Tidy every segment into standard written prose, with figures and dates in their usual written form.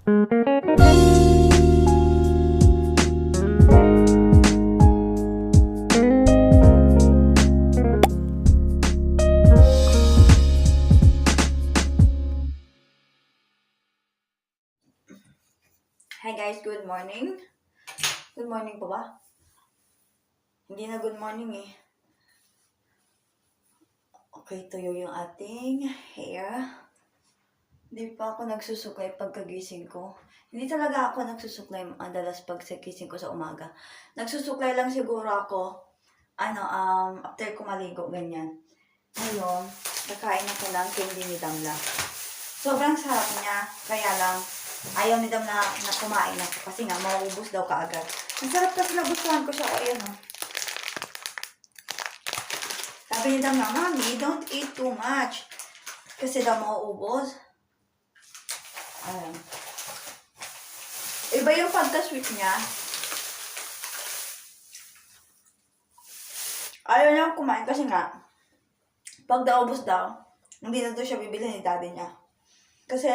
Hi guys, good morning. Good morning po ba? Hindi na good morning eh. Okay, tuyo yung ating hair. Hindi pa ako nagsusuklay pagkagising ko. Hindi talaga ako nagsusuklay madalas pag gising ko sa umaga. Nagsusuklay lang siguro ako, after ko maligo, ganyan. Ngayon, nakain ako ng candy ni Damla. Sobrang sarap niya, kaya lang, ayaw ni Damla na kumain ako kasi nga, mauubos daw kaagad. Ang sarap kasi nagustuhan ko siya, ayan o. Sabi ni Damla, Mami, don't eat too much. Kasi daw mauubos. Ayan. Iba yung pagka-sweet niya. Ayaw niya kumain kasi nga, pag naubos daw, hindi na daw siya bibili ni daddy niya. Kasi,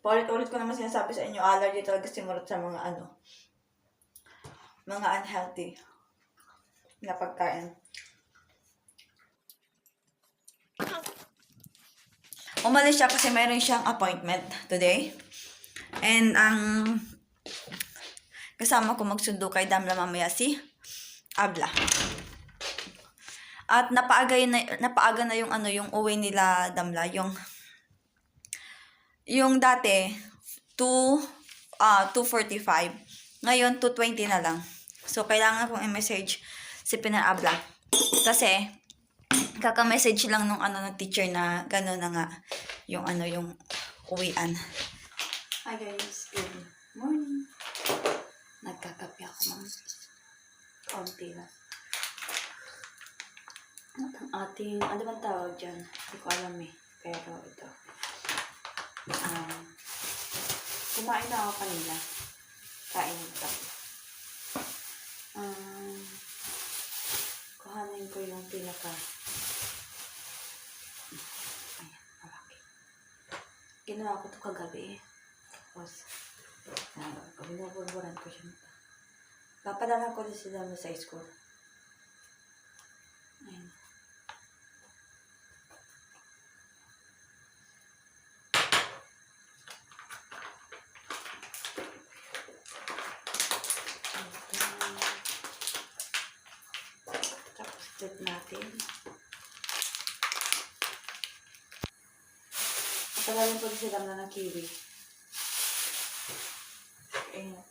paulit-ulit ko naman sinasabi sa inyo, allergy talaga simurot sa mga mga unhealthy na pagkain. Umalis siya kasi mayroon siyang appointment today. And ang kasama ko magsundo kay Damla mamaya si Abla. At napaaga na yung yung uwi nila Damla, yung dati 2:45. Ngayon 2:20 na lang. So kailangan kong i-message si Abla. Kasi kaka-message lang nung ng teacher na gano'n na nga yung uwian. Hi guys, good morning. Nagkakape ako, ma'am. Konti lang. Ang ating, ano bang tawag dyan? Hindi ko alam eh. Pero ito. Kumain na ako kanina. Kain ito. Kuhanin ko yung pinaka. Ayan, malaki. Ginawa ko ito kagabi. Tapos, binabulburan ko siya. Papadala ko din sila sa school. Ayan. Tapos split natin. Patagalin ko din sila na ng kiwi. Ayan.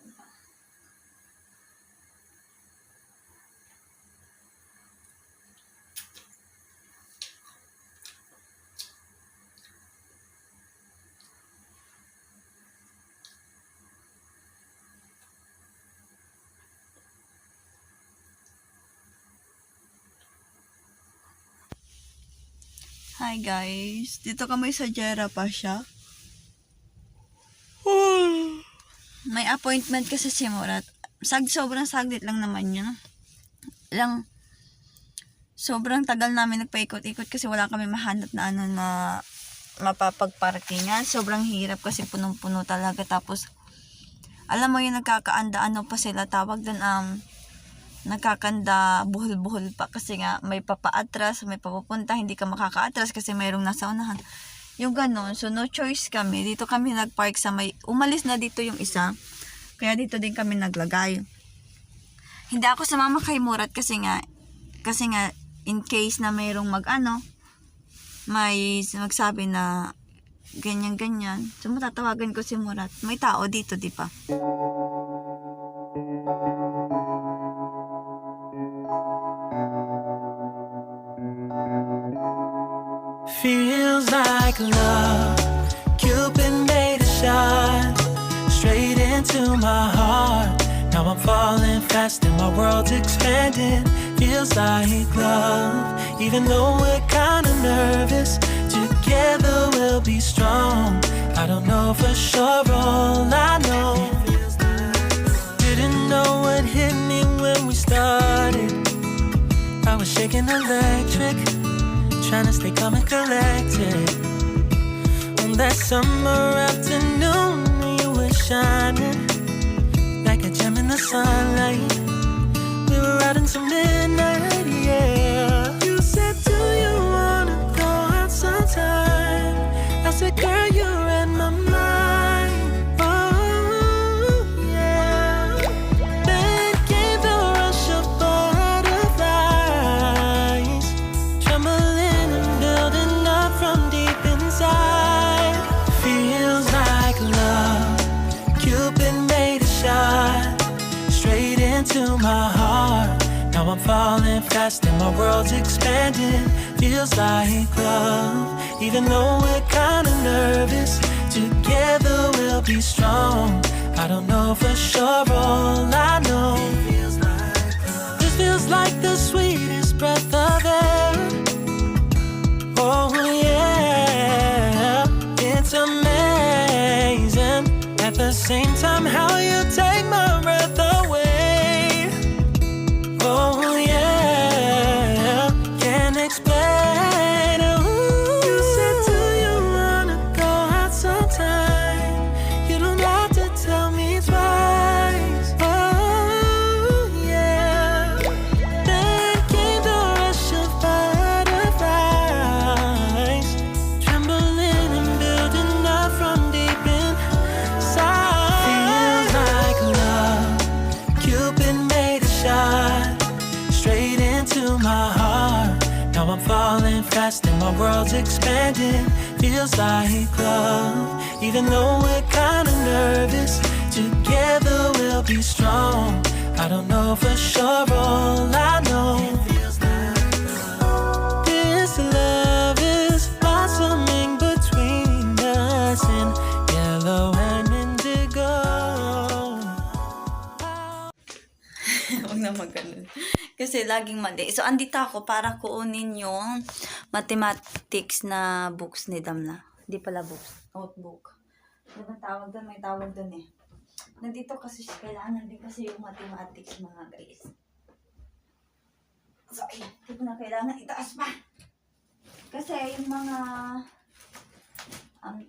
Hi guys, dito kami sa Jera pa siya. May appointment kasi si Murat. Sobrang saglit lang naman yun. Sobrang tagal namin nagpaikot-ikot kasi wala kami mahanap na na mapapagparkingan. Sobrang hirap kasi punong-puno talaga. Tapos, alam mo yung nagkakaanda, pa sila tawag doon, nagkakanda buhol-buhol pa kasi nga may papaatras, may papupunta, hindi ka makakaatras kasi mayroong nasa unahan. Yung ganon, so no choice kami. Dito kami nagpark sa umalis na dito yung isa. Kaya dito din kami naglagay. Hindi ako sumama kay Murat kasi nga in case na mayroong may magsabi na ganyan-ganyan. So matatawagan ko si Murat. May tao dito, di pa? Feels like love, Cupid made a shot straight into my heart. Now I'm falling fast and my world's expanding. Feels like love, even though we're kinda nervous. Together we'll be strong. I don't know for sure, all I know. Didn't know what hit me when we started. I was shaking electric, trying to stay calm and collected. On that summer afternoon, sunlight. We were riding till midnight, yeah. You said, do you wanna go out sometime? I said, girl, you read my mind. Oh, yeah. Then came the rush of butterflies, trembling and building up from deep inside. Feels like love. Cupid made a shot straight into my heart. Now I'm falling fast and my world's expanding. Feels like love, even though we're kinda nervous. Together we'll be strong. I don't know for sure, all I know, this feels like the sweetest breath of air. Oh yeah, it's amazing. At the same time, how you take my breath away. Oh yeah, can't explain. Ooh. You said, do you wanna go out sometime? You don't have to tell me twice. Oh yeah. Then came the rush of butterflies, trembling and building up from deep inside. Feels like love. Cupid made a shot straight into my heart. Now I'm falling fast and my world's expanding. Feels like love, even though we're kinda nervous. Together we'll be strong. I don't know for sure, all I know, this love is blossoming between us in yellow and indigo. Huwag na magganun. Kasi laging mali. So, andito ako para kuunin yung mathematics na books ni Damla. Hindi pala books. Notebook. Ano ba tawag doon? May tawag doon eh. Nandito kasi kailangan din kasi yung mathematics mga guys. So, ayan. Hindi ko na kailangan itaas pa. Kasi yung mga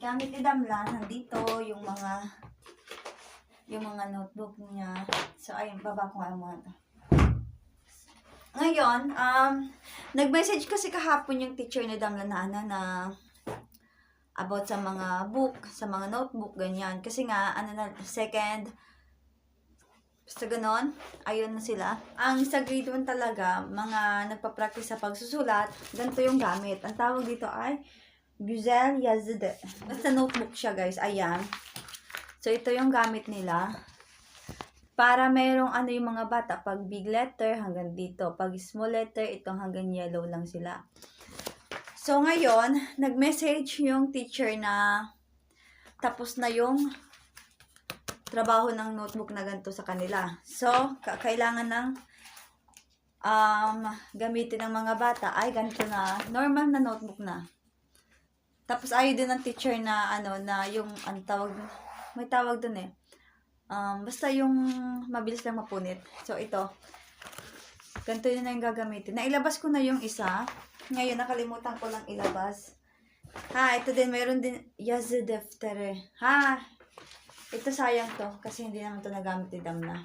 gamit ni Damla, nandito yung mga notebook niya. So, ayun, baba ko nga yung mga ito. Ngayon, nag-message kasi kahapon yung teacher ni Damla na about sa mga book, sa mga notebook, ganyan. Kasi nga, second, basta ganon, ayun na sila. Ang sa grade 1 talaga, mga nagpa-practice sa pagsusulat, ganito yung gamit. Ang tawag dito ay Güzel Yazıcı. Basta notebook siya guys, ayan. So, ito yung gamit nila. Para merong yung mga bata, pag big letter hanggang dito, pag small letter, itong hanggang yellow lang sila. So ngayon, nag-message yung teacher na tapos na yung trabaho ng notebook na ganito sa kanila. So, kailangan ng gamitin ng mga bata ay ganito na, normal na notebook na. Tapos ayaw din ng teacher na na yung may tawag dun eh. Basta yung mabilis lang mapunit. So, ito. Ganito yun na yung gagamitin. Nailabas ko na yung isa. Ngayon, nakalimutan ko lang ilabas. Ito din. Mayroon din yazı defteri. Ito sayang to. Kasi hindi naman to nagamit ni Damla.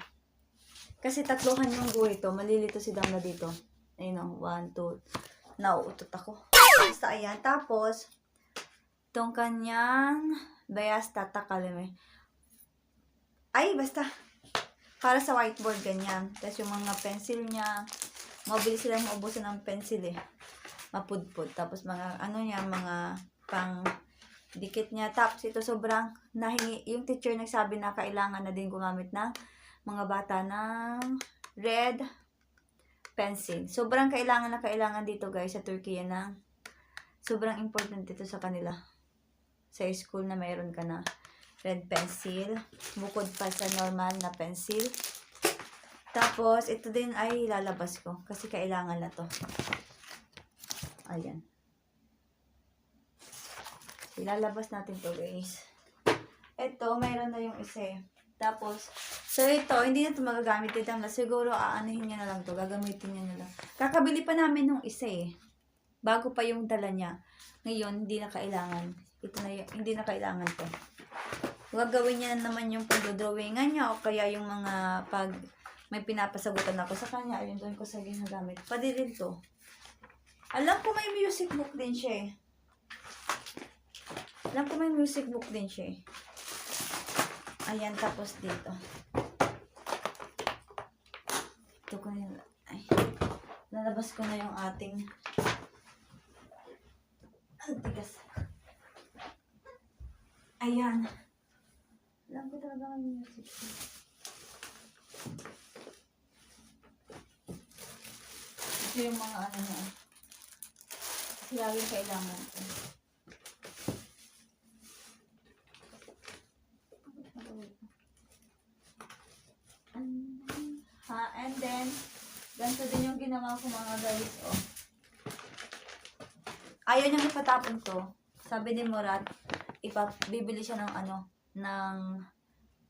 Kasi tatluhan yung ito. Malilito si Damla dito. Ayun o. 1, 2. Nauutot ako. Basta ayan. Tapos, itong kanyang beyaz tahta kalemi. Basta. Para sa whiteboard, ganyan. Tapos yung mga pencil niya, mabilis silang maubusan ng pencil eh. Mapudpud. Tapos mga, mga pang dikit niya. Tapos ito sobrang nahingi. Yung teacher nagsabi na kailangan na din gumamit ng mga bata ng red pencil. Sobrang kailangan na kailangan dito guys sa Turkey ng sobrang important ito sa kanila. Sa school na mayroon ka na red pencil, bukod pa sa normal na pencil. Tapos, ito din ay lalabas ko kasi kailangan na to. Ayan. Ilalabas natin to guys. Ito, mayroon na yung isa eh. Tapos, so ito, hindi na ito magagamit dito. Siguro, aanahin niya na lang to. Gagamitin niya na lang. Kakabili pa namin nung isa eh. Bago pa yung dala niya. Ngayon, hindi na kailangan. Ito na, hindi na kailangan to. gagawin niya na naman yung pag-drawingan niya o kaya yung mga pag may pinapasagutan ako sa kanya, ayun doon ko sa ginagamit. Pwede rin to. Alam ko may music book din siya eh. Alam ko may music book din siya eh. Ayan, tapos dito. Ito ko na ay, lalabas ko na yung ating ang tigas. Ayan. Alam ko talaga may music book. Ito yung mga ano na. Kasi laging kailangan ko. And then, ganito din yung ginawa ko mga guys, oh. Ayaw niyang ipatapon to. Sabi ni Murat, bibili siya ng ano, ng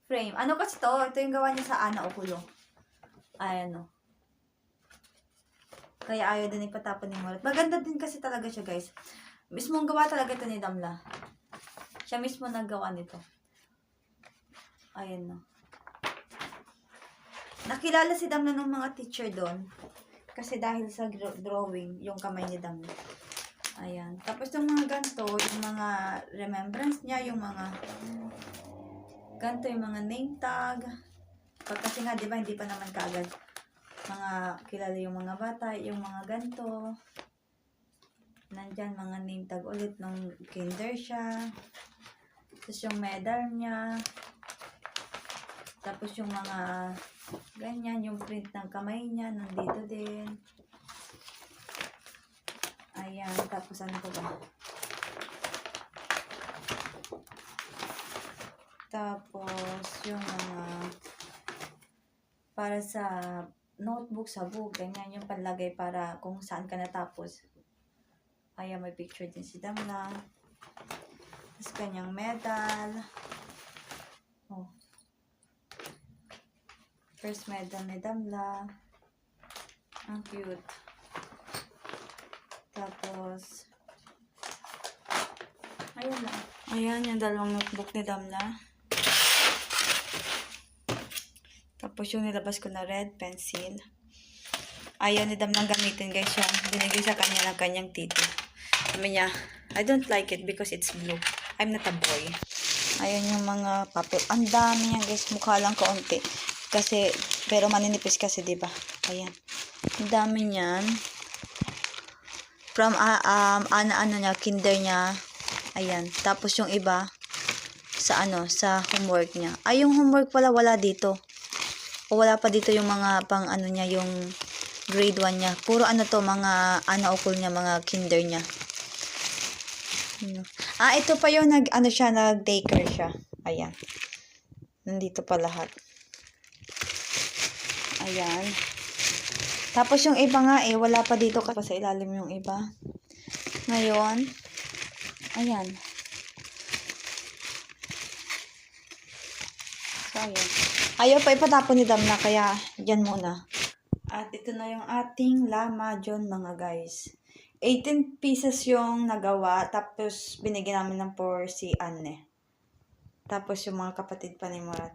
frame. Ano kasi to? Ito yung gawa niya sa Ana Okulo. Ayan, oh. Kaya ayaw din ipatapon ni Murat. Maganda din kasi talaga siya, guys. Mismong gawa talaga ito ni Damla. Siya mismo naggawa nito. Ayan, no. Nakilala si Damla ng mga teacher doon. Kasi dahil sa drawing, yung kamay ni Damla. Ayan. Tapos yung mga ganito, yung mga remembrance niya, yung mga ganito, yung mga name tag. Kasi nga, di ba, hindi pa naman kaagad mga kilala yung mga bata, yung mga ganito. Nandyan, mga name tag ulit nung kinder siya. Tapos yung medal niya. Tapos yung mga ganyan, yung print ng kamay niya, nandito din. Ayan, tapos ano ko ba? Tapos yung mga para sa notebook, sa book, ganyan yung panlagay para kung saan ka natapos. Ayan, may picture din si Damla. Tapos kanyang medal. Oh. First medal ni Damla. Ang cute. Tapos, ayun lang. Ayan, yung dalawang notebook ni Damla. Tapos yung nilabas ko na red pencil. Ayaw ni Damla gamitin, guys. Yung binigay sa kanya ng kanyang tito. Sabi niya, I don't like it because it's blue. I'm not a boy. Ayan yung mga papel. Ang dami yan, guys. Mukha lang kaunti. Kasi, pero maninipis kasi, diba? Ayan. Ang dami niyan. From, ano niya, kinder niya. Ayan. Tapos yung iba, sa sa homework niya. Ay, yung homework pala, wala dito. O wala pa dito yung mga pang, niya, yung grade 1 niya. Puro to, mga, okul niya, mga kinder niya. Ito pa yung nag-daycare siya. Ayan. Nandito pa lahat. Ayan. Tapos yung iba nga wala pa dito kasi sa ilalim yung iba. Ngayon, ayan. So, ayan. Ayaw pa ipatapon ni Damla kaya dyan muna. At ito na yung ating Lama John mga guys. 18 pieces yung nagawa tapos binigyan namin ng 4 si Anne. Tapos yung mga kapatid pa ni Murat.